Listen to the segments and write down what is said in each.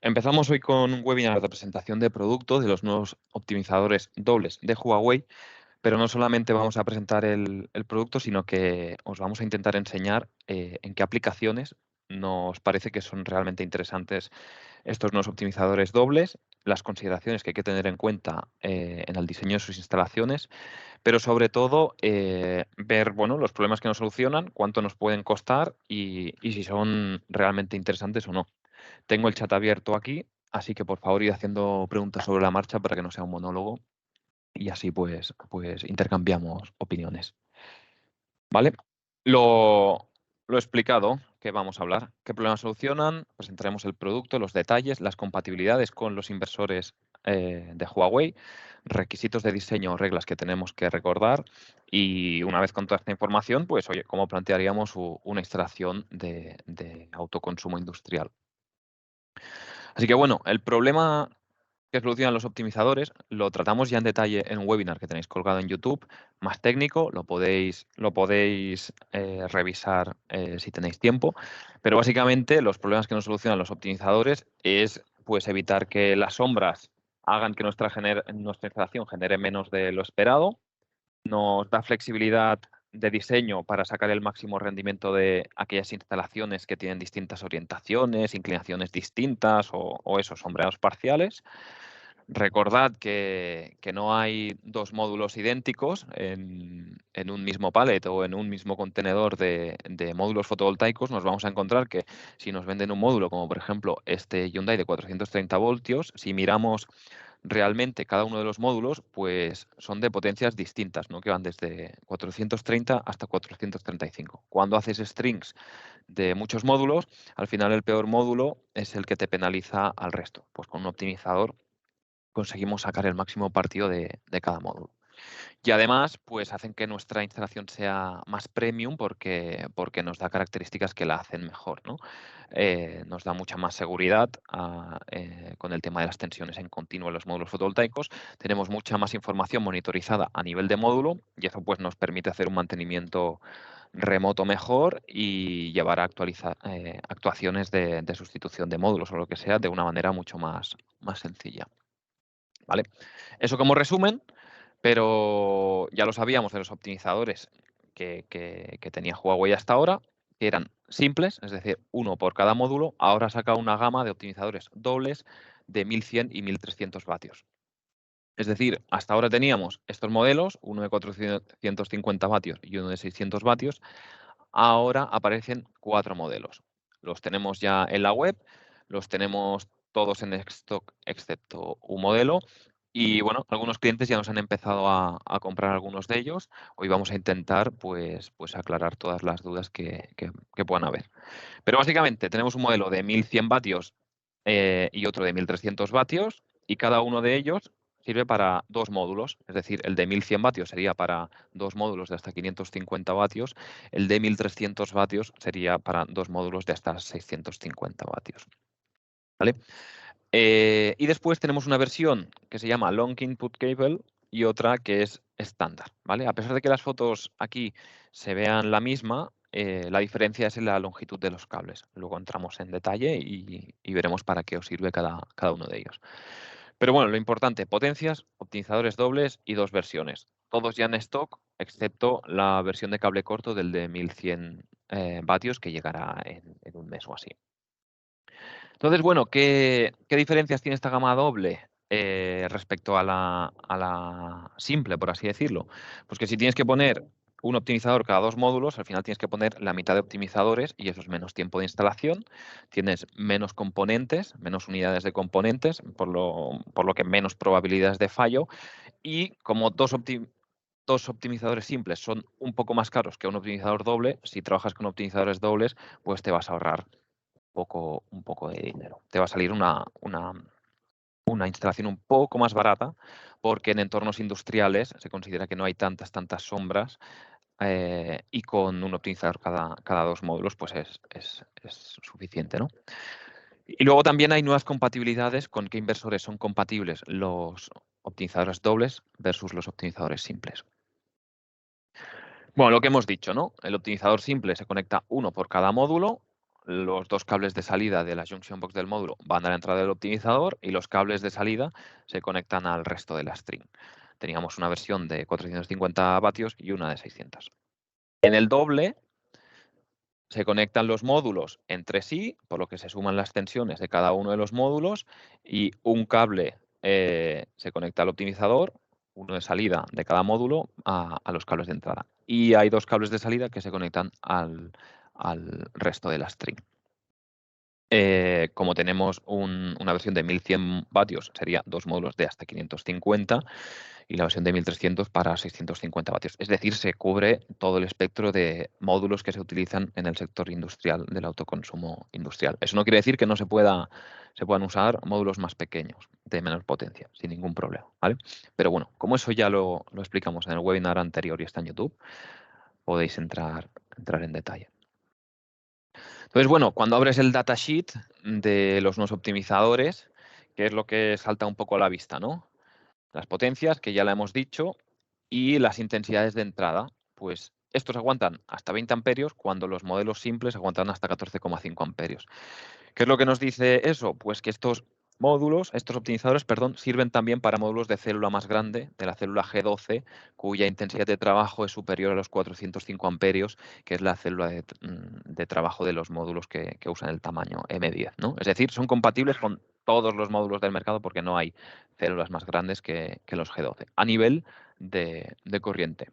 Empezamos hoy con un webinar de presentación de producto de los nuevos optimizadores dobles de Huawei, pero no solamente vamos a presentar el producto, sino que os vamos a intentar enseñar en qué aplicaciones nos parece que son realmente interesantes estos nuevos optimizadores dobles, las consideraciones que hay que tener en cuenta en el diseño de sus instalaciones, pero sobre todo ver bueno, los problemas que nos solucionan, cuánto nos pueden costar y si son realmente interesantes o no. Tengo el chat abierto aquí, así que por favor id haciendo preguntas sobre la marcha para que no sea un monólogo y así pues intercambiamos opiniones. ¿Vale? Lo explicado, que vamos a hablar, qué problemas solucionan, presentaremos el producto, los detalles, las compatibilidades con los inversores de Huawei, requisitos de diseño o reglas que tenemos que recordar y una vez con toda esta información, pues oye, cómo plantearíamos una instalación de autoconsumo industrial. Así que bueno, el problema que solucionan los optimizadores lo tratamos ya en detalle en un webinar que tenéis colgado en YouTube, más técnico, lo podéis revisar si tenéis tiempo, pero básicamente los problemas que nos solucionan los optimizadores es pues evitar que las sombras hagan que nuestra instalación genere menos de lo esperado, nos da flexibilidad de diseño para sacar el máximo rendimiento de aquellas instalaciones que tienen distintas orientaciones, inclinaciones distintas o esos sombreados parciales. Recordad que no hay dos módulos idénticos en un mismo pallet o en un mismo contenedor de módulos fotovoltaicos. Nos vamos a encontrar que si nos venden un módulo, como por ejemplo este Hyundai de 430 voltios, si miramos realmente cada uno de los módulos, pues son de potencias distintas, ¿no? Que van desde 430 hasta 435. Cuando haces strings de muchos módulos, al final el peor módulo es el que te penaliza al resto. Pues con un optimizador conseguimos sacar el máximo partido de cada módulo. Y además, pues hacen que nuestra instalación sea más premium porque nos da características que la hacen mejor, ¿no? Nos da mucha más seguridad con el tema de las tensiones en continuo en los módulos fotovoltaicos. Tenemos mucha más información monitorizada a nivel de módulo y eso pues nos permite hacer un mantenimiento remoto mejor y llevar a actuaciones de sustitución de módulos o lo que sea de una manera mucho más sencilla. ¿Vale? Eso como resumen, pero ya lo sabíamos de los optimizadores que tenía Huawei hasta ahora, que eran simples, es decir, uno por cada módulo. Ahora ha sacado una gama de optimizadores dobles de 1100 y 1300 vatios. Es decir, hasta ahora teníamos estos modelos, uno de 450 vatios y uno de 600 vatios. Ahora aparecen 4 modelos. Los tenemos ya en la web, los tenemos todos en stock excepto un modelo. Y bueno, algunos clientes ya nos han empezado a comprar algunos de ellos. Hoy vamos a intentar pues aclarar todas las dudas que puedan haber. Pero básicamente tenemos un modelo de 1100 vatios y otro de 1300 vatios y cada uno de ellos sirve para dos módulos. Es decir, el de 1100 vatios sería para dos módulos de hasta 550 vatios, el de 1300 vatios sería para dos módulos de hasta 650 vatios. ¿Vale? Y después tenemos una versión que se llama Long Input Cable y otra que es estándar, ¿vale? A pesar de que las fotos aquí se vean la misma, la diferencia es en la longitud de los cables. Luego entramos en detalle y veremos para qué os sirve cada uno de ellos. Pero bueno, lo importante, potencias, optimizadores dobles y dos versiones. Todos ya en stock, excepto la versión de cable corto del de 1100 vatios que llegará en un mes o así. Entonces, bueno, ¿qué diferencias tiene esta gama doble respecto a la simple, por así decirlo? Pues que si tienes que poner un optimizador cada dos módulos, al final tienes que poner la mitad de optimizadores y eso es menos tiempo de instalación, tienes menos componentes, menos unidades de componentes, por lo que menos probabilidades de fallo y como dos optimizadores simples son un poco más caros que un optimizador doble, si trabajas con optimizadores dobles, pues te vas a ahorrar un poco de dinero. Te va a salir una instalación un poco más barata porque en entornos industriales se considera que no hay tantas sombras y con un optimizador cada dos módulos pues es suficiente, ¿no? Y luego también hay nuevas compatibilidades con qué inversores son compatibles los optimizadores dobles versus los optimizadores simples. Bueno, lo que hemos dicho, ¿no? El optimizador simple se conecta uno por cada módulo. los dos cables de salida de la junction box del módulo van a la entrada del optimizador y los cables de salida se conectan al resto de la string. Teníamos una versión de 450 vatios y una de 600. En el doble se conectan los módulos entre sí, por lo que se suman las tensiones de cada uno de los módulos y un cable se conecta al optimizador, uno de salida de cada módulo a los cables de entrada. Y hay dos cables de salida que se conectan al resto de la string. Como tenemos una versión de 1100 vatios, sería dos módulos de hasta 550 y la versión de 1300 para 650 vatios. Es decir, se cubre todo el espectro de módulos que se utilizan en el sector industrial del autoconsumo industrial. Eso no quiere decir que no se puedan usar módulos más pequeños, de menor potencia, sin ningún problema, ¿vale? Pero bueno, como eso ya lo explicamos en el webinar anterior y está en YouTube, podéis entrar en detalle. Entonces, bueno, cuando abres el datasheet de los nuevos optimizadores, ¿qué es lo que salta un poco a la vista, no? Las potencias, que ya la hemos dicho, y las intensidades de entrada. Pues estos aguantan hasta 20 amperios cuando los modelos simples aguantan hasta 14,5 amperios. ¿Qué es lo que nos dice eso? Pues que estos optimizadores, sirven también para módulos de célula más grande, de la célula G12, cuya intensidad de trabajo es superior a los 405 amperios, que es la célula de trabajo de los módulos que usan el tamaño M10, ¿no? Es decir, son compatibles con todos los módulos del mercado porque no hay células más grandes que los G12 a nivel de corriente.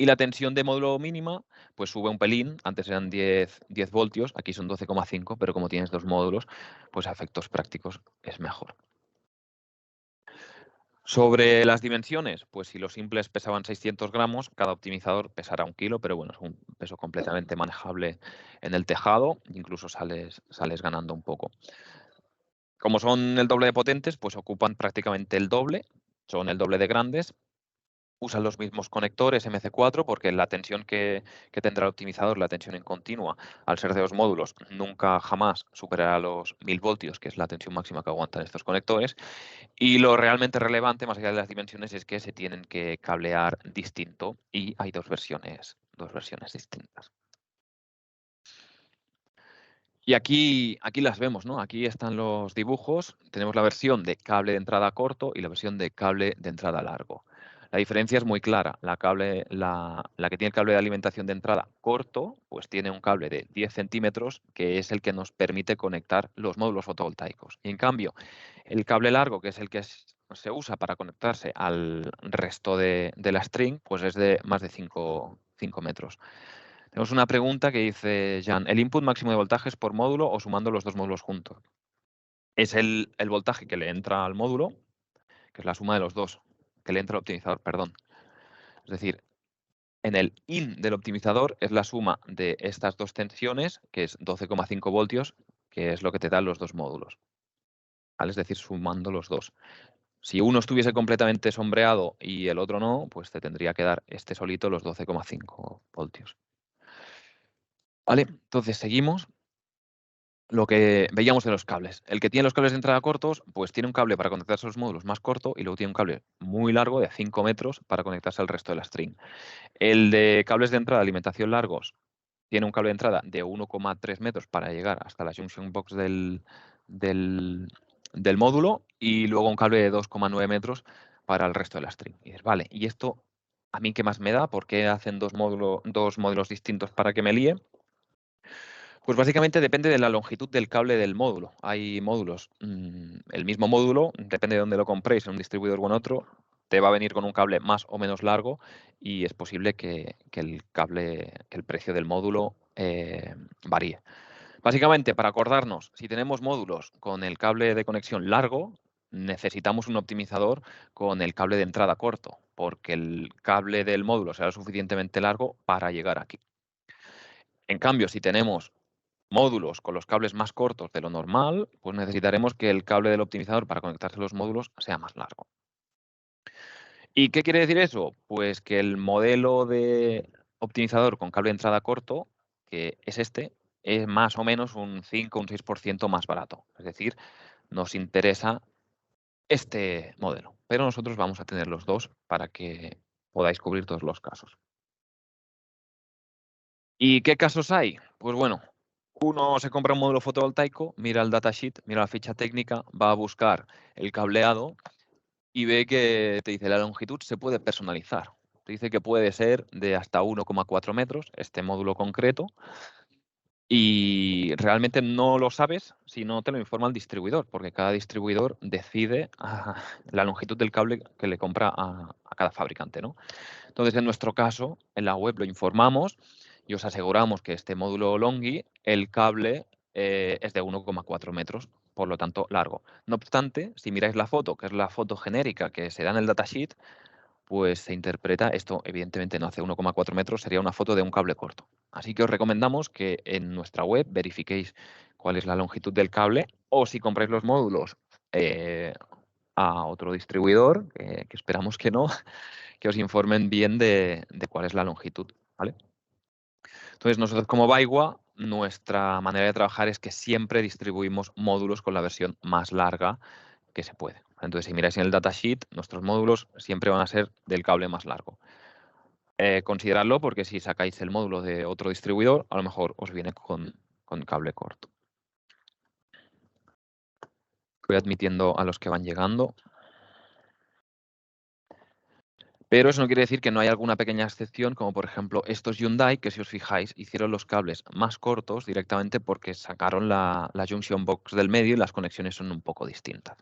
Y la tensión de módulo mínima, pues sube un pelín, antes eran 10 voltios, aquí son 12,5, pero como tienes dos módulos, pues a efectos prácticos es mejor. Sobre las dimensiones, pues si los simples pesaban 600 gramos, cada optimizador pesará 1 kilo, pero bueno, es un peso completamente manejable en el tejado, incluso sales ganando un poco. Como son el doble de potentes, pues ocupan prácticamente el doble, son el doble de grandes. Usan los mismos conectores MC4 porque la tensión que tendrá el optimizador, la tensión en continua, al ser de dos módulos, nunca jamás superará los 1000 voltios, que es la tensión máxima que aguantan estos conectores. Y lo realmente relevante, más allá de las dimensiones, es que se tienen que cablear distinto y hay dos versiones distintas. Y aquí las vemos, ¿no? Aquí están los dibujos. Tenemos la versión de cable de entrada corto y la versión de cable de entrada largo. La diferencia es muy clara. La que tiene el cable de alimentación de entrada corto, pues tiene un cable de 10 centímetros, que es el que nos permite conectar los módulos fotovoltaicos. Y en cambio, el cable largo, que es el que se usa para conectarse al resto de la string, pues es de más de 5 metros. Tenemos una pregunta que dice, Jan, ¿el input máximo de voltaje es por módulo o sumando los dos módulos juntos? Es el voltaje que le entra al módulo, que es la suma de los dos, que le entra al optimizador, perdón. Es decir, en el in del optimizador es la suma de estas dos tensiones, que es 12,5 voltios, que es lo que te dan los dos módulos. ¿Vale? Es decir, sumando los dos. Si uno estuviese completamente sombreado y el otro no, pues te tendría que dar este solito los 12,5 voltios. Vale, entonces seguimos. Lo que veíamos de los cables. El que tiene los cables de entrada cortos, pues tiene un cable para conectarse a los módulos más corto y luego tiene un cable muy largo de 5 metros para conectarse al resto de la string. El de cables de entrada de alimentación largos tiene un cable de entrada de 1,3 metros para llegar hasta la junction box del módulo y luego un cable de 2,9 metros para el resto de la string. Y dices, vale, ¿y esto a mí qué más me da? ¿Por qué hacen dos modelos distintos para que me líe? Pues básicamente depende de la longitud del cable del módulo. Hay módulos, el mismo módulo, depende de dónde lo compréis, en un distribuidor o en otro, te va a venir con un cable más o menos largo y es posible que el precio del módulo varíe. Básicamente, para acordarnos, si tenemos módulos con el cable de conexión largo, necesitamos un optimizador con el cable de entrada corto, porque el cable del módulo será suficientemente largo para llegar aquí. En cambio, si tenemos módulos con los cables más cortos de lo normal, pues necesitaremos que el cable del optimizador para conectarse a los módulos sea más largo. ¿Y qué quiere decir eso? Pues que el modelo de optimizador con cable de entrada corto, que es este, es más o menos un 5 o un 6% más barato. Es decir, nos interesa este modelo, pero nosotros vamos a tener los dos para que podáis cubrir todos los casos. ¿Y qué casos hay? Pues bueno, Uno se compra un módulo fotovoltaico, mira el datasheet, mira la ficha técnica, va a buscar el cableado y ve que te dice la longitud se puede personalizar. Te dice que puede ser de hasta 1,4 metros, este módulo concreto, y realmente no lo sabes si no te lo informa el distribuidor, porque cada distribuidor decide la longitud del cable que le compra a cada fabricante, ¿no? Entonces, en nuestro caso, en la web lo informamos y os aseguramos que este módulo Longi, el cable es de 1,4 metros, por lo tanto largo. No obstante, si miráis la foto, que es la foto genérica que se da en el datasheet, pues se interpreta, esto evidentemente no hace 1,4 metros, sería una foto de un cable corto. Así que os recomendamos que en nuestra web verifiquéis cuál es la longitud del cable o si compráis los módulos eh, a otro distribuidor, que esperamos que no, que os informen bien de cuál es la longitud, ¿vale? Entonces, nosotros como Baiwa, nuestra manera de trabajar es que siempre distribuimos módulos con la versión más larga que se puede. Entonces, si miráis en el datasheet, nuestros módulos siempre van a ser del cable más largo. Consideradlo porque si sacáis el módulo de otro distribuidor, a lo mejor os viene con cable corto. Voy admitiendo a los que van llegando. Pero eso no quiere decir que no haya alguna pequeña excepción, como por ejemplo estos Hyundai, que si os fijáis, hicieron los cables más cortos directamente porque sacaron la junction box del medio y las conexiones son un poco distintas.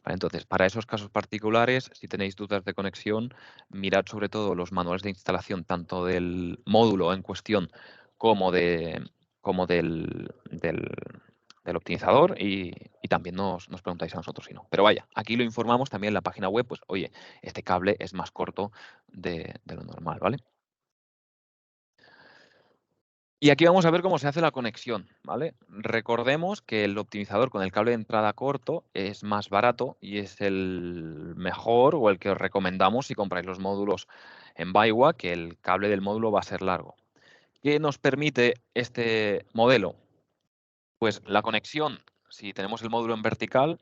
Vale, entonces, para esos casos particulares, si tenéis dudas de conexión, mirad sobre todo los manuales de instalación, tanto del módulo en cuestión como, como del optimizador y también nos preguntáis a nosotros si no. Pero vaya, aquí lo informamos también en la página web, pues oye, este cable es más corto de lo normal, ¿vale? Y aquí vamos a ver cómo se hace la conexión, ¿vale? Recordemos que el optimizador con el cable de entrada corto es más barato y es el mejor o el que os recomendamos si compráis los módulos en Baiwa, que el cable del módulo va a ser largo. ¿Qué nos permite este modelo? Pues la conexión, si tenemos el módulo en vertical,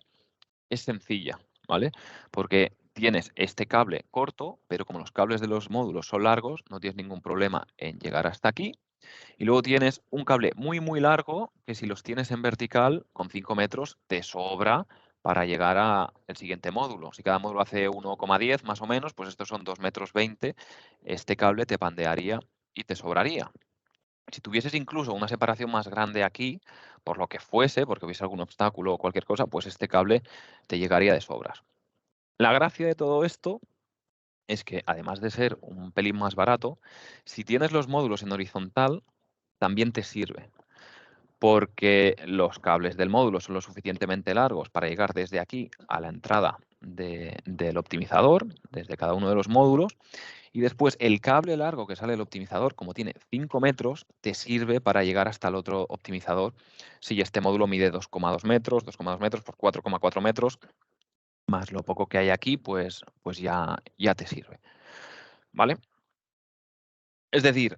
es sencilla, ¿vale? Porque tienes este cable corto, pero como los cables de los módulos son largos, no tienes ningún problema en llegar hasta aquí. Y luego tienes un cable muy, muy largo que si los tienes en vertical, con 5 metros, te sobra para llegar al siguiente módulo. Si cada módulo hace 1,10 más o menos, pues estos son 2,20 metros. Este cable te pandearía y te sobraría. Si tuvieses incluso una separación más grande aquí, por lo que fuese, porque hubiese algún obstáculo o cualquier cosa, pues este cable te llegaría de sobras. La gracia de todo esto es que, además de ser un pelín más barato, si tienes los módulos en horizontal, también te sirve, porque los cables del módulo son lo suficientemente largos para llegar desde aquí a la entrada del optimizador, desde cada uno de los módulos, y después el cable largo que sale del optimizador, como tiene 5 metros, te sirve para llegar hasta el otro optimizador si este módulo mide 2,2 metros, 2,2 metros por 4,4 metros, más lo poco que hay aquí, pues ya te sirve, ¿vale? Es decir,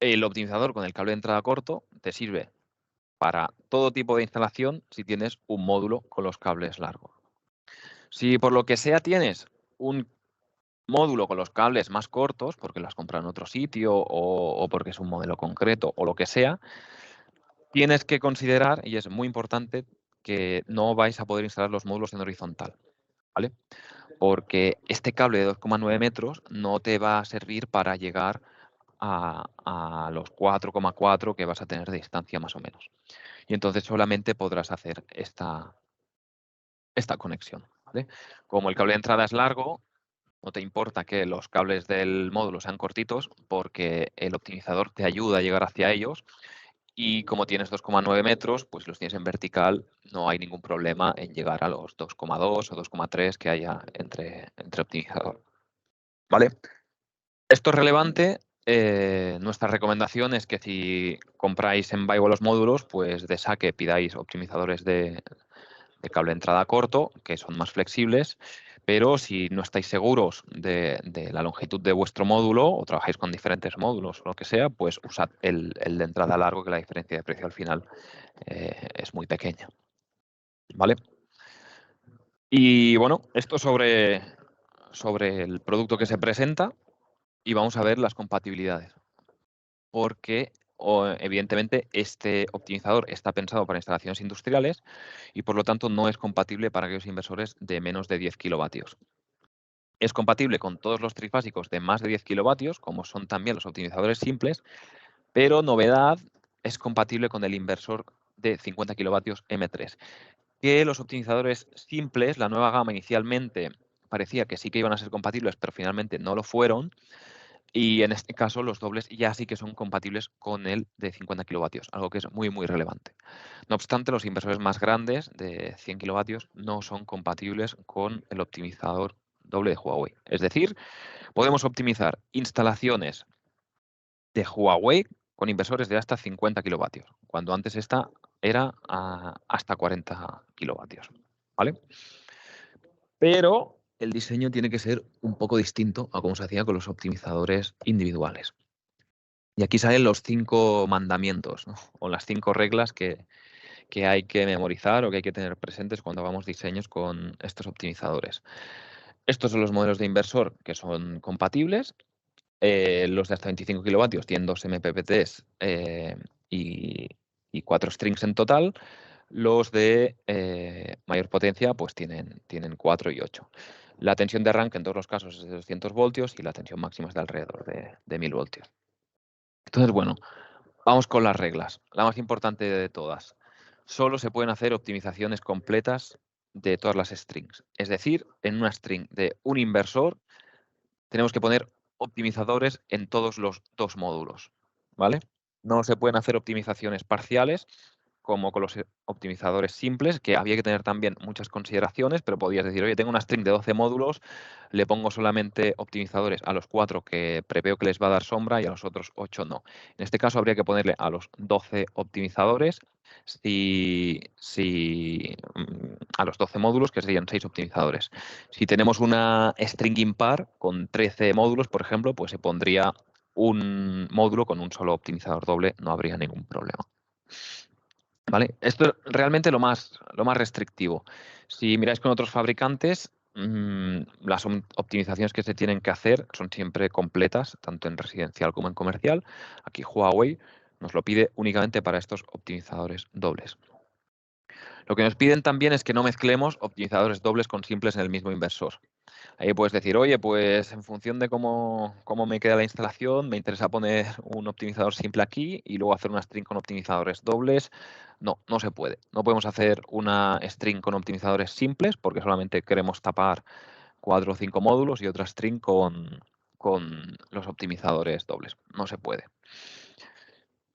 el optimizador con el cable de entrada corto te sirve para todo tipo de instalación si tienes un módulo con los cables largos. Si por lo que sea tienes un módulo con los cables más cortos, porque lo has comprado en otro sitio o porque es un modelo concreto o lo que sea, tienes que considerar, y es muy importante, que no vais a poder instalar los módulos en horizontal, ¿vale? Porque este cable de 2,9 metros no te va a servir para llegar a los 4,4 que vas a tener de distancia más o menos. Y entonces solamente podrás hacer esta conexión, ¿vale? Como el cable de entrada es largo, no te importa que los cables del módulo sean cortitos porque el optimizador te ayuda a llegar hacia ellos y como tienes 2,9 metros, pues los tienes en vertical, no hay ningún problema en llegar a los 2,2 o 2,3 que haya entre optimizador, ¿vale? Esto es relevante. Nuestra recomendación es que si compráis en Baiwa los módulos, pues de saque pidáis optimizadores de cable de entrada corto, que son más flexibles, pero si no estáis seguros de la longitud de vuestro módulo o trabajáis con diferentes módulos o lo que sea, pues usad el de entrada largo, que la diferencia de precio al final es muy pequeña, ¿vale? Y bueno, esto sobre el producto que se presenta y vamos a ver las compatibilidades, porque evidentemente, este optimizador está pensado para instalaciones industriales y, por lo tanto, no es compatible para aquellos inversores de menos de 10 kilovatios. Es compatible con todos los trifásicos de más de 10 kilovatios, como son también los optimizadores simples, pero novedad, es compatible con el inversor de 50 kilovatios M3, que los optimizadores simples, la nueva gama inicialmente parecía que sí que iban a ser compatibles, pero finalmente no lo fueron. Y en este caso los dobles ya sí que son compatibles con el de 50 kilovatios, algo que es muy, muy relevante. No obstante, los inversores más grandes, de 100 kilovatios, no son compatibles con el optimizador doble de Huawei. Es decir, podemos optimizar instalaciones de Huawei con inversores de hasta 50 kilovatios, cuando antes esta era hasta 40 kilovatios. ¿Vale? Pero el diseño tiene que ser un poco distinto a como se hacía con los optimizadores individuales. Y aquí salen los 5 mandamientos, ¿no? O las 5 reglas que hay que memorizar o que hay que tener presentes cuando hagamos diseños con estos optimizadores. Estos son los modelos de inversor que son compatibles. Los de hasta 25 kilovatios tienen 2 MPPTs y 4 strings en total. Los de mayor potencia pues tienen 4 y 8. La tensión de arranque en todos los casos es de 200 voltios y la tensión máxima es de alrededor de 1000 voltios. Entonces, bueno, vamos con las reglas. La más importante de todas. Solo se pueden hacer optimizaciones completas de todas las strings. Es decir, en una string de un inversor tenemos que poner optimizadores en todos los 2 módulos, ¿vale? No se pueden hacer optimizaciones parciales como con los optimizadores simples, que había que tener también muchas consideraciones, pero podías decir, oye, tengo una string de 12 módulos, le pongo solamente optimizadores a los 4 que preveo que les va a dar sombra y a los otros 8 no. En este caso habría que ponerle a los 12 optimizadores, a los 12 módulos, que serían 6 optimizadores. Si tenemos una string impar con 13 módulos, por ejemplo, pues se pondría un módulo con un solo optimizador doble, no habría ningún problema. ¿Vale? Esto es realmente lo más restrictivo. Si miráis con otros fabricantes, las optimizaciones que se tienen que hacer son siempre completas, tanto en residencial como en comercial. Aquí Huawei nos lo pide únicamente para estos optimizadores dobles. Lo que nos piden también es que no mezclemos optimizadores dobles con simples en el mismo inversor. Ahí puedes decir, oye, pues en función de cómo me queda la instalación, me interesa poner un optimizador simple aquí y luego hacer una string con optimizadores dobles. No, no se puede. No podemos hacer una string con optimizadores simples porque solamente queremos tapar 4 o 5 módulos y otra string con los optimizadores dobles. No se puede.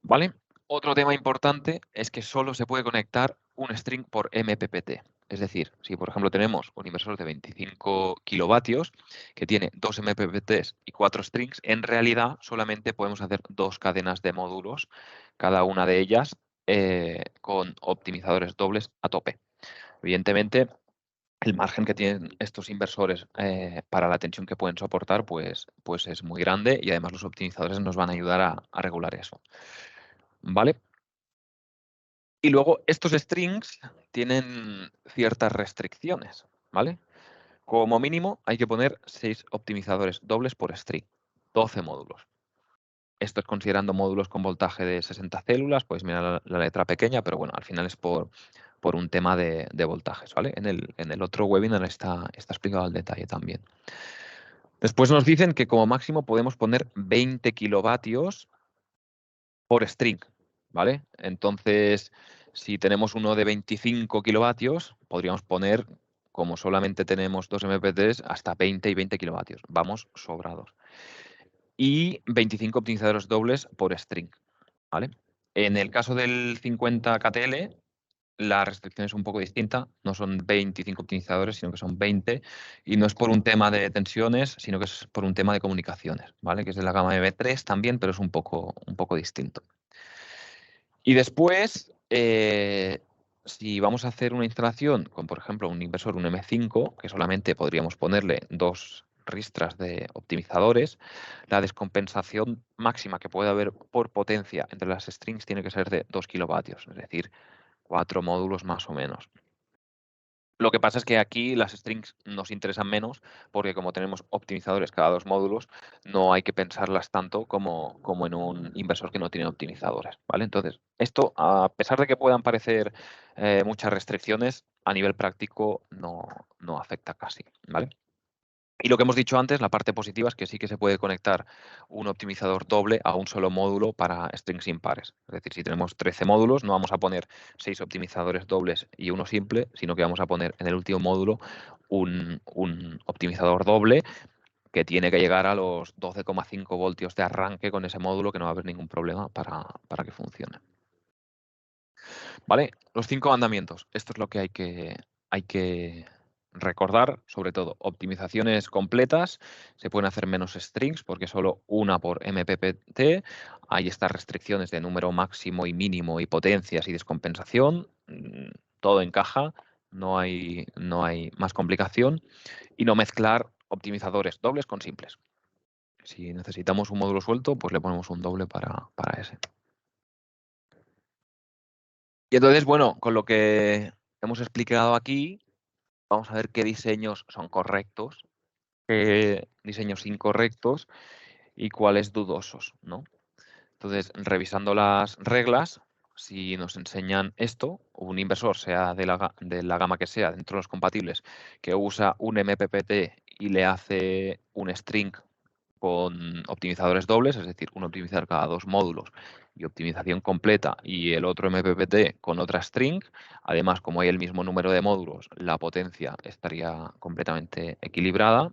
¿Vale? Otro tema importante es que solo se puede conectar un string por MPPT. Es decir, si por ejemplo tenemos un inversor de 25 kilovatios que tiene 2 MPPTs y 4 strings, en realidad solamente podemos hacer 2 cadenas de módulos, cada una de ellas con optimizadores dobles a tope. Evidentemente, el margen que tienen estos inversores para la tensión que pueden soportar pues es muy grande y además los optimizadores nos van a ayudar a regular eso. ¿Vale? Y luego estos strings tienen ciertas restricciones, ¿vale? Como mínimo hay que poner 6 optimizadores dobles por string, 12 módulos. Esto es considerando módulos con voltaje de 60 células, podéis mirar la letra pequeña, pero bueno, al final es por un tema de voltajes, ¿vale? En el otro webinar está explicado al detalle también. Después nos dicen que como máximo podemos poner 20 kilovatios por string, ¿vale? Entonces, si tenemos uno de 25 kilovatios, podríamos poner, como solamente tenemos 2 MPTs, hasta 20 y 20 kilovatios. Vamos sobrados. Y 25 optimizadores dobles por string, ¿vale? En el caso del 50 KTL, la restricción es un poco distinta. No son 25 optimizadores, sino que son 20. Y no es por un tema de tensiones, sino que es por un tema de comunicaciones, ¿vale? Que es de la gama M3 también, pero es un poco distinto. Y después, si vamos a hacer una instalación con, por ejemplo, un inversor, un M5, que solamente podríamos ponerle 2 ristras de optimizadores, la descompensación máxima que puede haber por potencia entre las strings tiene que ser de 2 kilovatios, es decir, 4 módulos más o menos. Lo que pasa es que aquí las strings nos interesan menos porque como tenemos optimizadores cada 2 módulos, no hay que pensarlas tanto como en un inversor que no tiene optimizadores, ¿vale? Entonces, esto, a pesar de que puedan parecer muchas restricciones, a nivel práctico no afecta casi, ¿vale? Y lo que hemos dicho antes, la parte positiva es que sí que se puede conectar un optimizador doble a un solo módulo para strings impares. Es decir, si tenemos 13 módulos, no vamos a poner 6 optimizadores dobles y uno simple, sino que vamos a poner en el último módulo un optimizador doble que tiene que llegar a los 12,5 voltios de arranque con ese módulo, que no va a haber ningún problema para que funcione. ¿Vale? Los 5 mandamientos. Esto es lo que hay que recordar, sobre todo, optimizaciones completas. Se pueden hacer menos strings porque solo una por MPPT. Hay estas restricciones de número máximo y mínimo y potencias y descompensación. Todo encaja, no hay más complicación. Y no mezclar optimizadores dobles con simples. Si necesitamos un módulo suelto, pues le ponemos un doble para ese. Y entonces, bueno, con lo que hemos explicado aquí, vamos a ver qué diseños son correctos, qué diseños incorrectos y cuáles dudosos, ¿no? Entonces, revisando las reglas, si nos enseñan esto, un inversor, sea de la gama que sea, dentro de los compatibles, que usa un MPPT y le hace un string con optimizadores dobles, es decir, un optimizador cada 2 módulos y optimización completa, y el otro MPPT con otra string. Además, como hay el mismo número de módulos, la potencia estaría completamente equilibrada.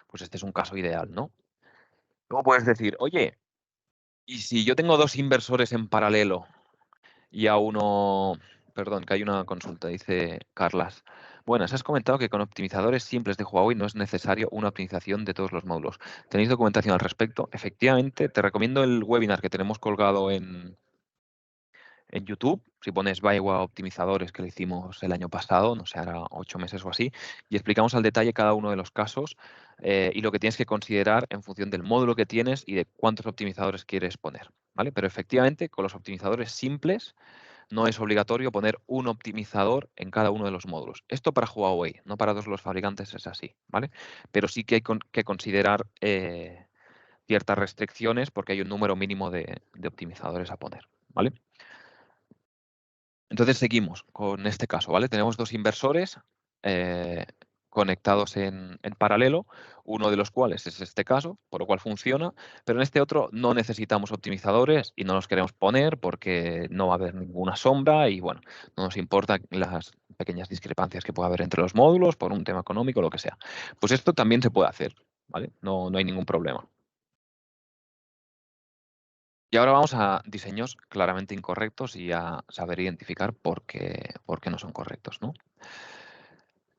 Pues este es un caso ideal, ¿no? Luego puedes decir, oye, ¿y si yo tengo 2 inversores en paralelo y a uno... Perdón, que hay una consulta, dice Carlas. Buenas, has comentado que con optimizadores simples de Huawei no es necesario una optimización de todos los módulos. ¿Tenéis documentación al respecto? Efectivamente, te recomiendo el webinar que tenemos colgado en YouTube. Si pones Baiwa Optimizadores, que lo hicimos el año pasado, no sé, hará 8 meses o así, y explicamos al detalle cada uno de los casos y lo que tienes que considerar en función del módulo que tienes y de cuántos optimizadores quieres poner, ¿vale? Pero efectivamente, con los optimizadores simples, no es obligatorio poner un optimizador en cada uno de los módulos. Esto para Huawei, no para todos los fabricantes es así, ¿vale? Pero sí que hay que considerar ciertas restricciones porque hay un número mínimo de optimizadores a poner, ¿vale? Entonces seguimos con este caso, ¿vale? Tenemos 2 inversores conectados en paralelo, uno de los cuales es este caso, por lo cual funciona, pero en este otro no necesitamos optimizadores y no los queremos poner porque no va a haber ninguna sombra y, bueno, no nos importa las pequeñas discrepancias que pueda haber entre los módulos por un tema económico, lo que sea. Pues esto también se puede hacer, ¿vale? No hay ningún problema. Y ahora vamos a diseños claramente incorrectos y a saber identificar por qué no son correctos, ¿no?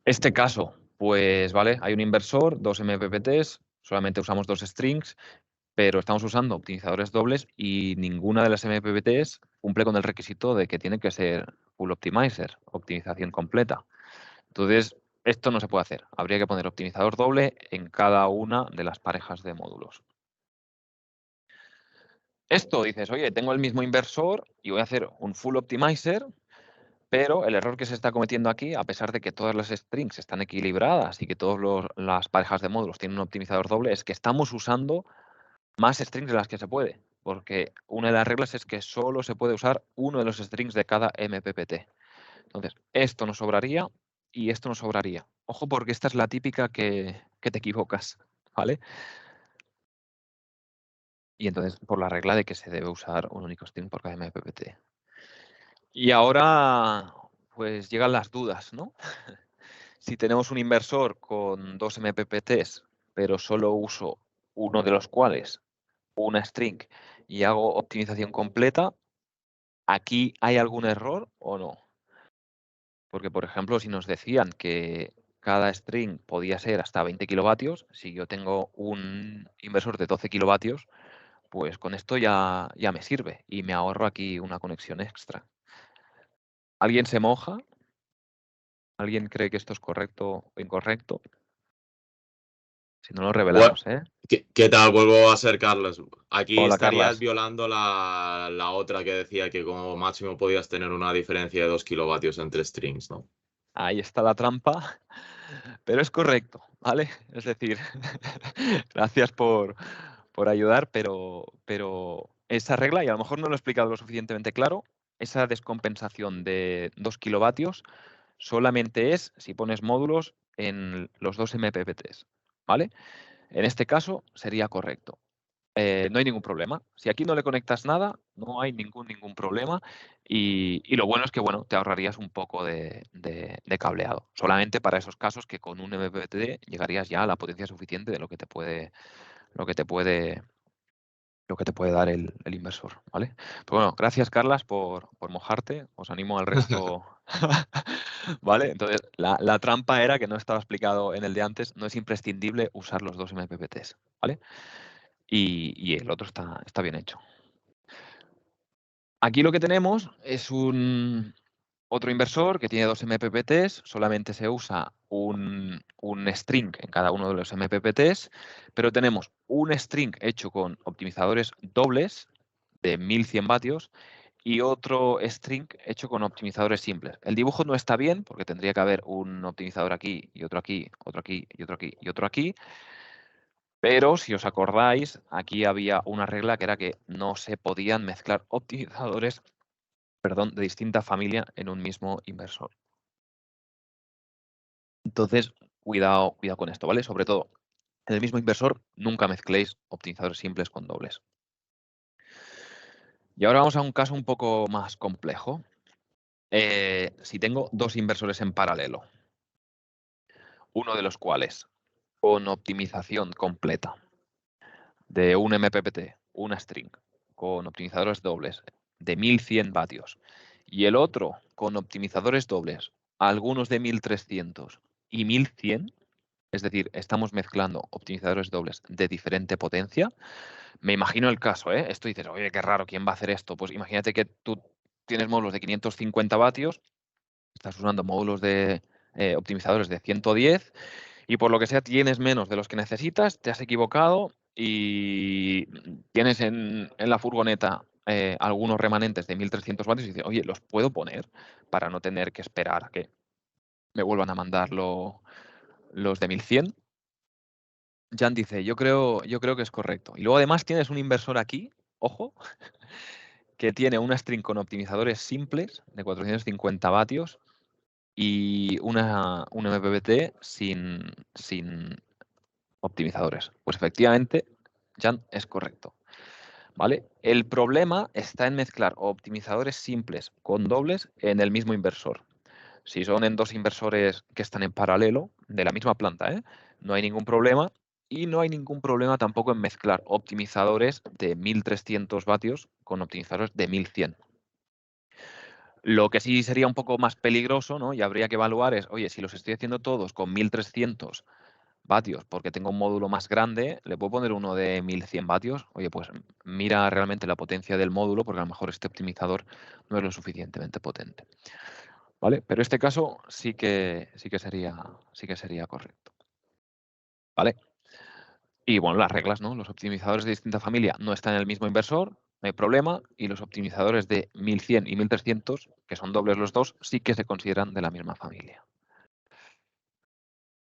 Este caso, pues vale, hay un inversor, 2 MPPTs, solamente usamos 2 strings, pero estamos usando optimizadores dobles y ninguna de las MPPTs cumple con el requisito de que tiene que ser full optimizer, optimización completa. Entonces, esto no se puede hacer. Habría que poner optimizador doble en cada una de las parejas de módulos. Esto dices, oye, tengo el mismo inversor y voy a hacer un full optimizer, pero el error que se está cometiendo aquí, a pesar de que todas las strings están equilibradas y que todas las parejas de módulos tienen un optimizador doble, es que estamos usando más strings de las que se puede, porque una de las reglas es que solo se puede usar uno de los strings de cada MPPT. Entonces, esto nos sobraría y esto nos sobraría. Ojo, porque esta es la típica que te equivocas, ¿vale? Y entonces, por la regla de que se debe usar un único string por cada MPPT. Y ahora, pues llegan las dudas, ¿no? Si tenemos un inversor con 2 MPPTs, pero solo uso uno de los cuales, una string, y hago optimización completa, ¿aquí hay algún error o no? Porque, por ejemplo, si nos decían que cada string podía ser hasta 20 kilovatios, si yo tengo un inversor de 12 kilovatios, pues con esto ya me sirve y me ahorro aquí una conexión extra. ¿Alguien se moja? ¿Alguien cree que esto es correcto o incorrecto? Si no lo Bueno, revelamos, ¿eh? ¿qué tal? Vuelvo a ser Carlos. Aquí Hola, estarías Carlas. violando la otra que decía que como máximo podías tener una diferencia de 2 kilovatios entre strings, ¿no? Ahí está la trampa, pero es correcto, ¿vale? Es decir, gracias por ayudar, pero esa regla, y a lo mejor no lo he explicado lo suficientemente claro, esa descompensación de 2 kilovatios solamente es si pones módulos en los 2 MPPTs, ¿vale? En este caso sería correcto. No hay ningún problema. Si aquí no le conectas nada, no hay ningún problema. Y lo bueno es que, bueno, te ahorrarías un poco de cableado. Solamente para esos casos que con un MPPT llegarías ya a la potencia suficiente de lo que te puede, lo que te puede, lo que te puede dar el inversor, ¿vale? Pero bueno, gracias, Carlas, por mojarte. Os animo al resto. ¿Vale? Entonces, la trampa era que no estaba explicado en el de antes, no es imprescindible usar los 2 MPPTs, ¿vale? Y el otro está bien hecho. Aquí lo que tenemos es otro inversor que tiene 2 MPPTs, solamente se usa un string en cada uno de los MPPTs, pero tenemos un string hecho con optimizadores dobles de 1100 vatios y otro string hecho con optimizadores simples. El dibujo no está bien porque tendría que haber un optimizador aquí y otro aquí, otro aquí y otro aquí y otro aquí. Pero si os acordáis, aquí había una regla que era que no se podían mezclar optimizadores, perdón, de distinta familia en un mismo inversor. Entonces, cuidado con esto, ¿vale? Sobre todo, en el mismo inversor nunca mezcléis optimizadores simples con dobles. Y ahora vamos a un caso un poco más complejo. Si tengo 2 inversores en paralelo, uno de los cuales con optimización completa de un MPPT, una string, con optimizadores dobles de 1100 vatios, y el otro con optimizadores dobles, algunos de 1300 y 1100, es decir, estamos mezclando optimizadores dobles de diferente potencia. Me imagino el caso, ¿eh? Esto dices, oye, qué raro, ¿quién va a hacer esto? Pues imagínate que tú tienes módulos de 550 vatios, estás usando módulos de optimizadores de 110 y por lo que sea tienes menos de los que necesitas, te has equivocado y tienes en la furgoneta algunos remanentes de 1300 vatios y dices, oye, ¿los puedo poner para no tener que esperar a que me vuelvan a mandar los de 1100? Jan dice, yo creo que es correcto. Y luego además tienes un inversor aquí, ojo, que tiene una string con optimizadores simples de 450 vatios y un MPPT sin optimizadores. Pues efectivamente, Jan, es correcto. ¿Vale? El problema está en mezclar optimizadores simples con dobles en el mismo inversor. Si son en 2 inversores que están en paralelo, de la misma planta, ¿eh? No hay ningún problema. Y no hay ningún problema tampoco en mezclar optimizadores de 1300 vatios con optimizadores de 1100. Lo que sí sería un poco más peligroso, ¿no? Y habría que evaluar es, oye, si los estoy haciendo todos con 1300 vatios porque tengo un módulo más grande, le puedo poner uno de 1100 vatios. Oye, pues mira realmente la potencia del módulo porque a lo mejor este optimizador no es lo suficientemente potente. ¿Vale? Pero este caso sí que sería correcto. ¿Vale? Y bueno, las reglas, ¿no? Los optimizadores de distinta familia no están en el mismo inversor, no hay problema, y los optimizadores de 1100 y 1300, que son dobles los dos, sí que se consideran de la misma familia.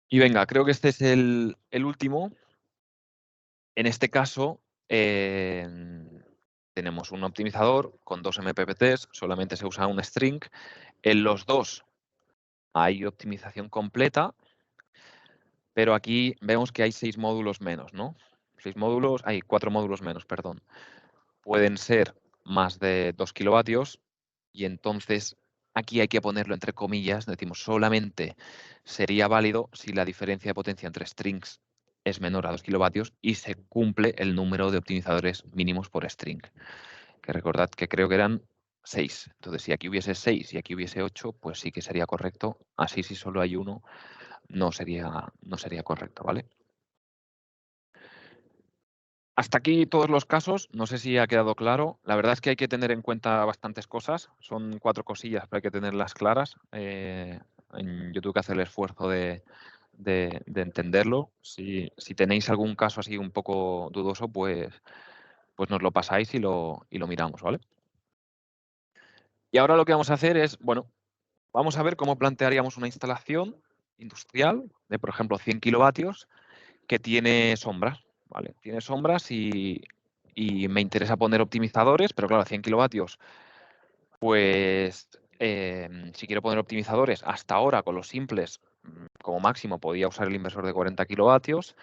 Y venga, creo que este es el último. En este caso, tenemos un optimizador con 2 MPPTs, solamente se usa un string. En los dos hay optimización completa, pero aquí vemos que hay 6 módulos menos, ¿no? 4 módulos menos, perdón. Pueden ser más de 2 kilovatios y entonces aquí hay que ponerlo entre comillas, decimos solamente sería válido si la diferencia de potencia entre strings es menor a 2 kilovatios y se cumple el número de optimizadores mínimos por string. Que recordad que creo que eran 6. Entonces, si aquí hubiese 6 y aquí hubiese 8, pues sí que sería correcto. Así, si solo hay uno, no sería correcto, ¿vale? Hasta aquí todos los casos, no sé si ha quedado claro. La verdad es que hay que tener en cuenta bastantes cosas. Son 4 cosillas, pero hay que tenerlas claras. Yo tuve que hacer el esfuerzo de entenderlo. Si tenéis algún caso así un poco dudoso, pues nos lo pasáis y lo miramos, ¿vale? Y ahora lo que vamos a hacer es, bueno, Vamos a ver cómo plantearíamos una instalación industrial de, por ejemplo, 100 kilovatios que tiene sombras, ¿vale? Tiene sombras y me interesa poner optimizadores, pero claro, 100 kilovatios, pues si quiero poner optimizadores, hasta ahora con los simples, como máximo podía usar el inversor de 40 kilovatios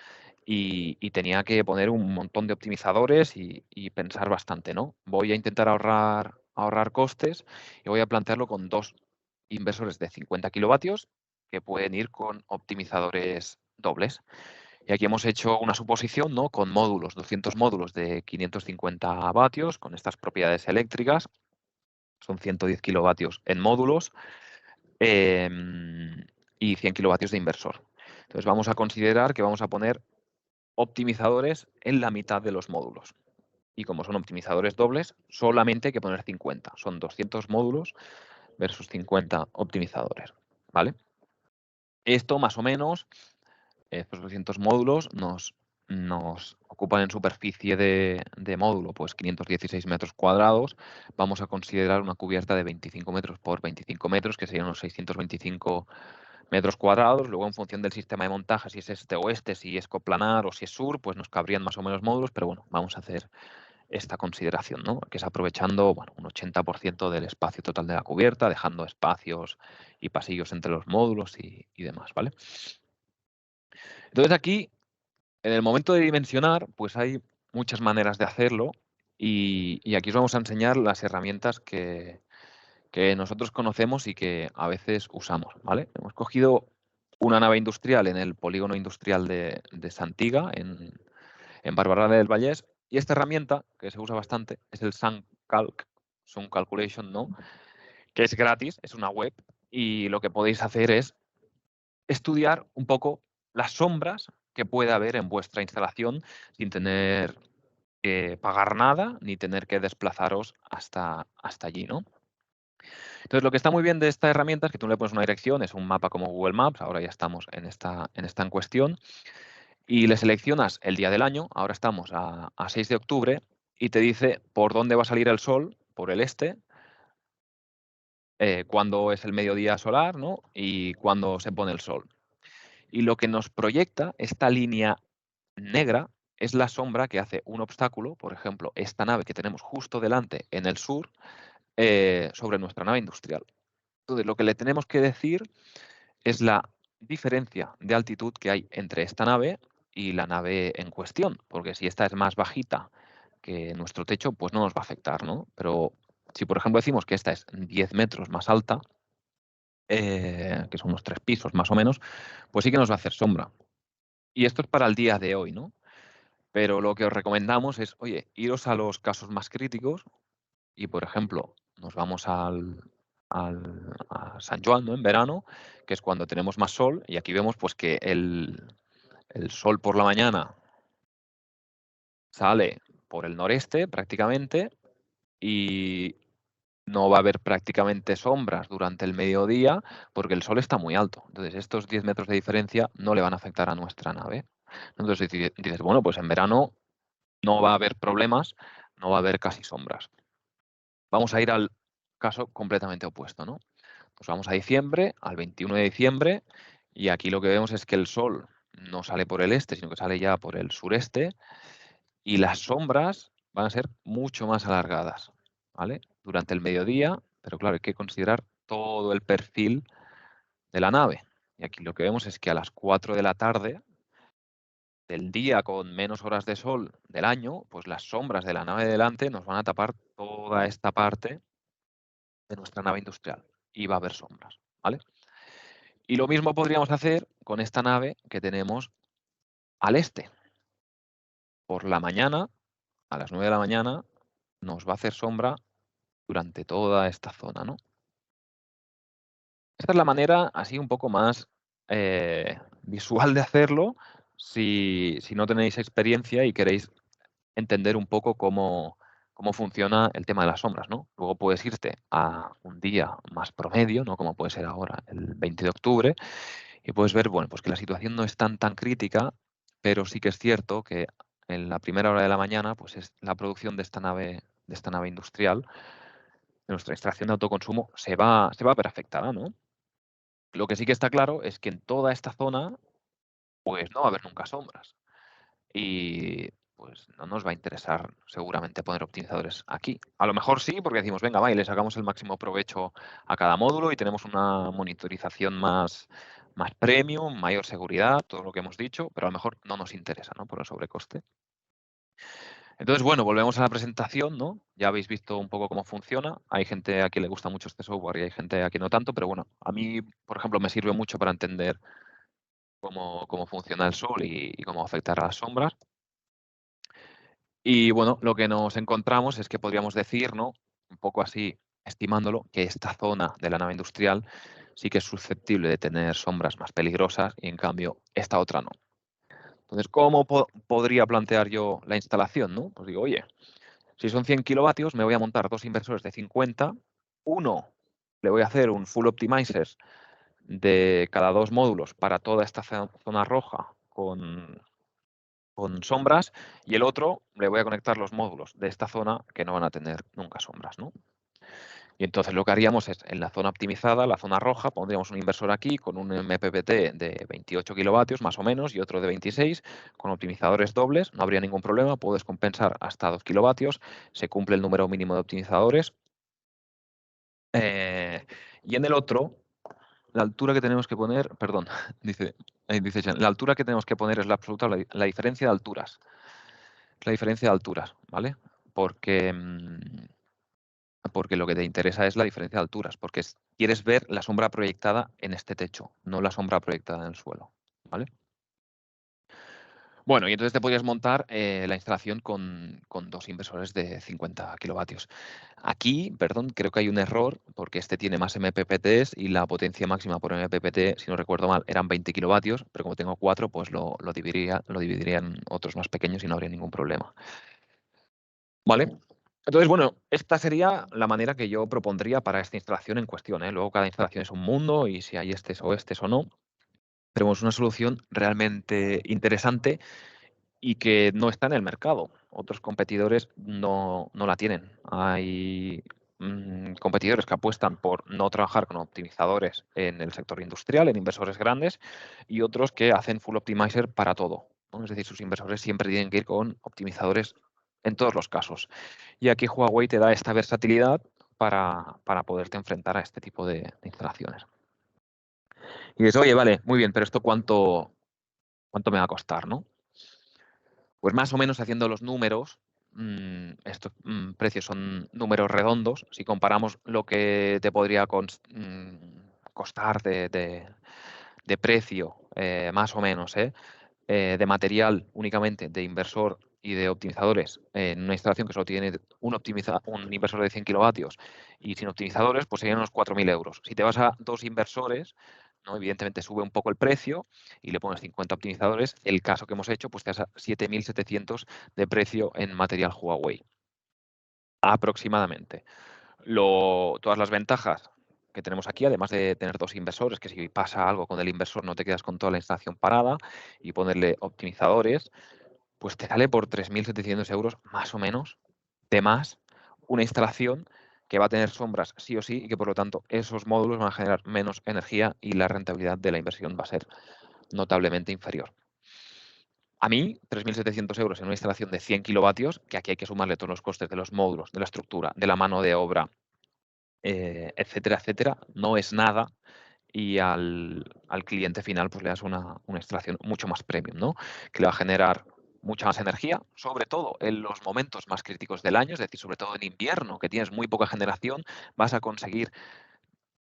y tenía que poner un montón de optimizadores y pensar bastante, ¿no? Voy a intentar ahorrar costes y voy a plantearlo con dos inversores de 50 kilovatios que pueden ir con optimizadores dobles. Y aquí hemos hecho una suposición, ¿no? Con módulos, 200 módulos de 550 vatios, con estas propiedades eléctricas, son 110 kilovatios en módulos y 100 kilovatios de inversor. Entonces vamos a considerar que vamos a poner optimizadores en la mitad de los módulos. Y como son optimizadores dobles, solamente hay que poner 50. Son 200 módulos versus 50 optimizadores, ¿vale? Esto más o menos, estos 200 módulos nos ocupan en superficie de módulo pues 516 metros cuadrados. Vamos a considerar una cubierta de 25 metros por 25 metros, que serían unos 625 metros cuadrados. Luego, en función del sistema de montaje, si es este-oeste, si es coplanar o si es sur, pues nos cabrían más o menos módulos, pero bueno, vamos a hacer esta consideración, ¿no? Que es aprovechando, bueno, un 80% del espacio total de la cubierta, dejando espacios y pasillos entre los módulos y demás, ¿vale? Entonces aquí, en el momento de dimensionar, pues hay muchas maneras de hacerlo y aquí os vamos a enseñar las herramientas que nosotros conocemos y que a veces usamos, ¿vale? Hemos cogido una nave industrial en el polígono industrial de Santiga, en Barberá del Vallès, y esta herramienta, que se usa bastante, es el SunCalc, Sun Calculation, ¿no? Que es gratis, es una web, y lo que podéis hacer es estudiar un poco las sombras que puede haber en vuestra instalación sin tener que pagar nada ni tener que desplazaros hasta allí, ¿no? Entonces, lo que está muy bien de esta herramienta es que tú le pones una dirección, es un mapa como Google Maps, ahora ya estamos en esta en cuestión, y le seleccionas el día del año, ahora estamos a 6 de octubre, y te dice por dónde va a salir el sol, por el este, cuándo es el mediodía solar, ¿no? Y cuándo se pone el sol. Y lo que nos proyecta esta línea negra es la sombra que hace un obstáculo, por ejemplo, esta nave que tenemos justo delante en el sur, sobre nuestra nave industrial. Entonces, lo que le tenemos que decir es la diferencia de altitud que hay entre esta nave y la nave en cuestión, porque si esta es más bajita que nuestro techo, pues no nos va a afectar, ¿no? Pero si, por ejemplo, decimos que esta es 10 metros más alta, que son unos 3 pisos más o menos, pues sí que nos va a hacer sombra. Y esto es para el día de hoy, ¿no? Pero lo que os recomendamos es, oye, iros a los casos más críticos y, por ejemplo, nos vamos a San Juan, ¿no? En verano, que es cuando tenemos más sol, y aquí vemos pues que el sol por la mañana sale por el noreste prácticamente y no va a haber prácticamente sombras durante el mediodía porque el sol está muy alto. Entonces, estos 10 metros de diferencia no le van a afectar a nuestra nave. Entonces, dices, bueno, pues en verano no va a haber problemas, no va a haber casi sombras. Vamos a ir al caso completamente opuesto, ¿no? Pues vamos a diciembre, al 21 de diciembre, y aquí lo que vemos es que el sol no sale por el este, sino que sale ya por el sureste, y las sombras van a ser mucho más alargadas, ¿vale? Durante el mediodía, pero claro, hay que considerar todo el perfil de la nave. Y aquí lo que vemos es que a las 4 de la tarde del día con menos horas de sol del año, pues las sombras de la nave de delante nos van a tapar toda esta parte de nuestra nave industrial y va a haber sombras, ¿vale? Y lo mismo podríamos hacer con esta nave que tenemos al este. Por la mañana, a las 9 de la mañana, nos va a hacer sombra durante toda esta zona, ¿no? Esta es la manera así un poco más visual de hacerlo si no tenéis experiencia y queréis entender un poco cómo funciona el tema de las sombras, ¿no? Luego puedes irte a un día más promedio, ¿no? Como puede ser ahora, el 20 de octubre, y puedes ver, bueno, pues que la situación no es tan crítica, pero sí que es cierto que en la primera hora de la mañana, pues es la producción de esta nave industrial, de nuestra extracción de autoconsumo, se va a ver afectada, ¿no? Lo que sí que está claro es que en toda esta zona, pues no va a haber nunca sombras. Y pues no nos va a interesar seguramente poner optimizadores aquí. A lo mejor sí, porque decimos, venga, va, y le sacamos el máximo provecho a cada módulo y tenemos una monitorización más premium, mayor seguridad, todo lo que hemos dicho, pero a lo mejor no nos interesa, ¿no? Por el sobrecoste. Entonces, bueno, volvemos a la presentación, ¿no? Ya habéis visto un poco cómo funciona. Hay gente a quien le gusta mucho este software y hay gente a quien no tanto, pero bueno, a mí, por ejemplo, me sirve mucho para entender cómo funciona el sol y cómo afectar a las sombras. Y bueno, lo que nos encontramos es que podríamos decir, ¿no? Un poco así, estimándolo, que esta zona de la nave industrial sí que es susceptible de tener sombras más peligrosas y en cambio esta otra no. Entonces, ¿cómo podría plantear yo la instalación, no? Pues digo, oye, si son 100 kilovatios, me voy a montar dos inversores de 50. Uno, le voy a hacer un full optimizer de cada dos módulos para toda esta zona roja con sombras, y el otro le voy a conectar los módulos de esta zona que no van a tener nunca sombras, ¿no? Y entonces lo que haríamos es, en la zona optimizada, la zona roja, pondríamos un inversor aquí con un MPPT de 28 kilovatios más o menos y otro de 26, con optimizadores dobles, no habría ningún problema, puedes compensar hasta 2 kilovatios, se cumple el número mínimo de optimizadores. Y en el otro, la altura que tenemos que poner, perdón, dice Jan, la altura que tenemos que poner es la absoluta, la diferencia de alturas. La diferencia de alturas, ¿vale? Porque lo que te interesa es la diferencia de alturas, porque quieres ver la sombra proyectada en este techo, no la sombra proyectada en el suelo, ¿vale? Bueno, y entonces te podrías montar la instalación con dos inversores de 50 kilovatios. Aquí, perdón, creo que hay un error, porque este tiene más MPPTs y la potencia máxima por MPPT, si no recuerdo mal, eran 20 kilovatios, pero como tengo 4, pues lo dividiría en otros más pequeños y no habría ningún problema. ¿Vale? Entonces, bueno, esta sería la manera que yo propondría para esta instalación en cuestión, ¿eh? Luego cada instalación es un mundo y si hay estes o no, pero es una solución realmente interesante y que no está en el mercado. Otros competidores no la tienen. Hay competidores que apuestan por no trabajar con optimizadores en el sector industrial, en inversores grandes, y otros que hacen full optimizer para todo, ¿no? Es decir, sus inversores siempre tienen que ir con optimizadores en todos los casos. Y aquí Huawei te da esta versatilidad para poderte enfrentar a este tipo de instalaciones. Y dices, oye, vale, muy bien, pero ¿esto cuánto me va a costar, no? Pues más o menos haciendo los números, estos precios son números redondos. Si comparamos lo que te podría costar de precio, más o menos, de material únicamente, de inversor y de optimizadores, en una instalación que solo tiene un inversor de 100 kilovatios y sin optimizadores, pues serían unos 4.000 euros. Si te vas a dos inversores, ¿no? Evidentemente sube un poco el precio y le pones 50 optimizadores. El caso que hemos hecho, pues te vas a 7.700 de precio en material Huawei. Aproximadamente. Todas las ventajas que tenemos aquí, además de tener dos inversores, que si pasa algo con el inversor no te quedas con toda la instalación parada, y ponerle optimizadores, pues te sale por 3.700 euros más o menos de más una instalación que va a tener sombras sí o sí y que por lo tanto esos módulos van a generar menos energía y la rentabilidad de la inversión va a ser notablemente inferior. A mí, 3.700 euros en una instalación de 100 kilovatios, que aquí hay que sumarle todos los costes de los módulos, de la estructura, de la mano de obra, etcétera, etcétera, no es nada, y al cliente final pues le das una instalación mucho más premium, ¿no? Que le va a generar mucha más energía, sobre todo en los momentos más críticos del año, es decir, sobre todo en invierno, que tienes muy poca generación, vas a conseguir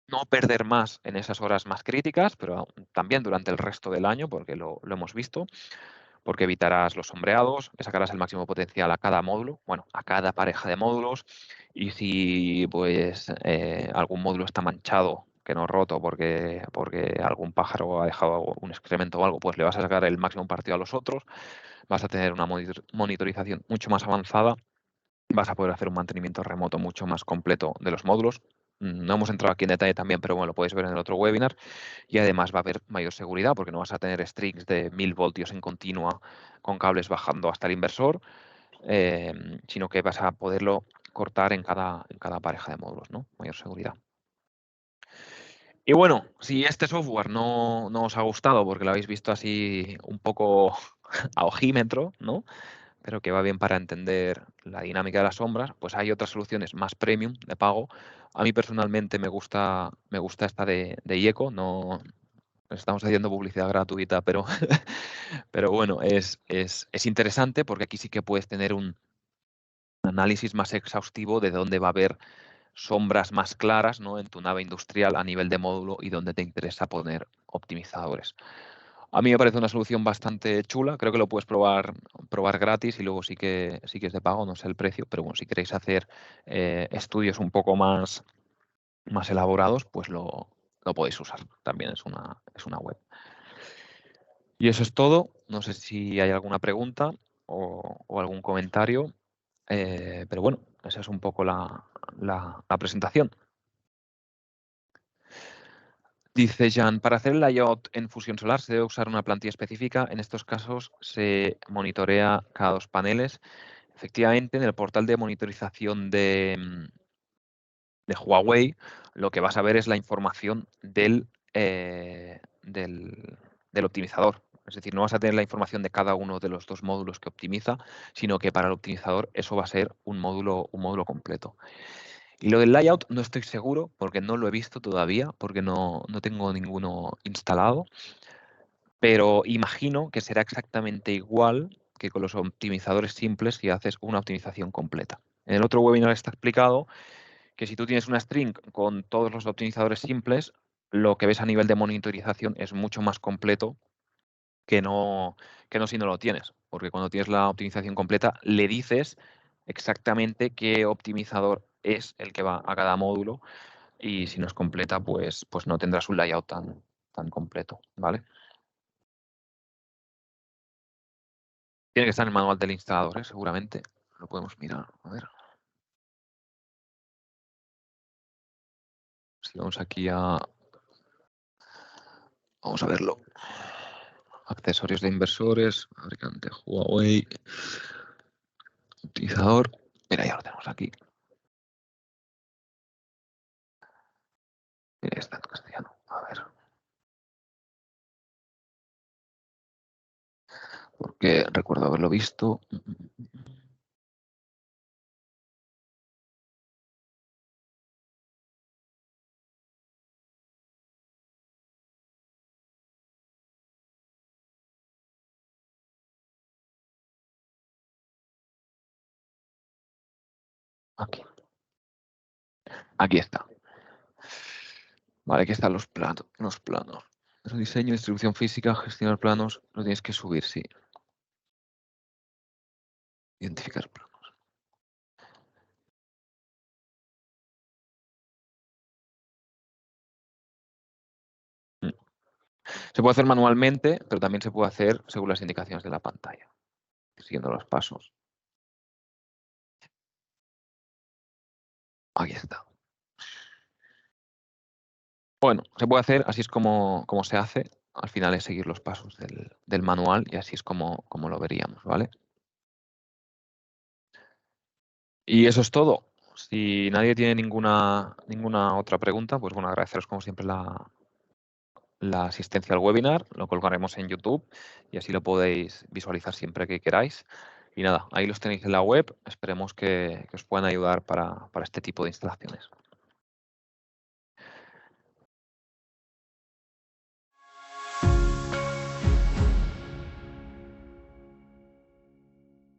no perder más en esas horas más críticas, pero también durante el resto del año, porque lo hemos visto, porque evitarás los sombreados, le sacarás el máximo potencial a cada módulo, bueno, a cada pareja de módulos, y si pues algún módulo está manchado, que no roto porque algún pájaro ha dejado un excremento o algo, pues le vas a sacar el máximo partido a los otros, vas a tener una monitorización mucho más avanzada, vas a poder hacer un mantenimiento remoto mucho más completo de los módulos. No hemos entrado aquí en detalle también, pero bueno, lo podéis ver en el otro webinar. Y además va a haber mayor seguridad porque no vas a tener strings de 1000 voltios en continua con cables bajando hasta el inversor, sino que vas a poderlo cortar en cada pareja de módulos, ¿no? Mayor seguridad. Y bueno, si este software no os ha gustado porque lo habéis visto así un poco a ojímetro, ¿no? Pero que va bien para entender la dinámica de las sombras, pues hay otras soluciones más premium de pago. A mí personalmente me gusta esta de IECO, no estamos haciendo publicidad gratuita, pero, pero bueno, es interesante porque aquí sí que puedes tener un análisis más exhaustivo de dónde va a haber sombras más claras, ¿no?, en tu nave industrial a nivel de módulo y dónde te interesa poner optimizadores. A mí me parece una solución bastante chula, creo que lo puedes probar gratis y luego sí que es de pago, no sé el precio, pero bueno, si queréis hacer estudios un poco más elaborados, pues lo podéis usar, también es una web. Y eso es todo, no sé si hay alguna pregunta o algún comentario, pero bueno, esa es un poco la presentación. Dice Jan, para hacer el layout en Fusion Solar se debe usar una plantilla específica. En estos casos se monitorea cada 2 paneles. Efectivamente, en el portal de monitorización de Huawei, lo que vas a ver es la información del optimizador. Es decir, no vas a tener la información de cada uno de los 2 módulos que optimiza, sino que para el optimizador eso va a ser un módulo completo. Y lo del layout no estoy seguro porque no lo he visto todavía, porque no tengo ninguno instalado, pero imagino que será exactamente igual que con los optimizadores simples si haces una optimización completa. En el otro webinar está explicado que si tú tienes una string con todos los optimizadores simples, lo que ves a nivel de monitorización es mucho más completo que no si no lo tienes, porque cuando tienes la optimización completa le dices exactamente qué optimizador es el que va a cada módulo y si no es completa, pues no tendrás un layout tan completo, ¿vale? Tiene que estar en el manual del instalador, seguramente. Lo podemos mirar, a ver. Si vamos aquí vamos a verlo. Accesorios de inversores, fabricante Huawei, utilizador. Mira, ya lo tenemos aquí. Mira, está en castellano. A ver. Porque recuerdo haberlo visto. Aquí. Aquí está. Vale, aquí están los planos. El diseño, distribución física, gestionar planos. Lo tienes que subir, sí. Identificar planos. Se puede hacer manualmente, pero también se puede hacer según las indicaciones de la pantalla, siguiendo los pasos. Aquí está. Bueno, se puede hacer, así es como se hace. Al final es seguir los pasos del manual y así es como lo veríamos, ¿vale? Y eso es todo. Si nadie tiene ninguna otra pregunta, pues bueno, agradeceros como siempre la asistencia al webinar. Lo colgaremos en YouTube y así lo podéis visualizar siempre que queráis. Y nada, ahí los tenéis en la web. Esperemos que os puedan ayudar para este tipo de instalaciones.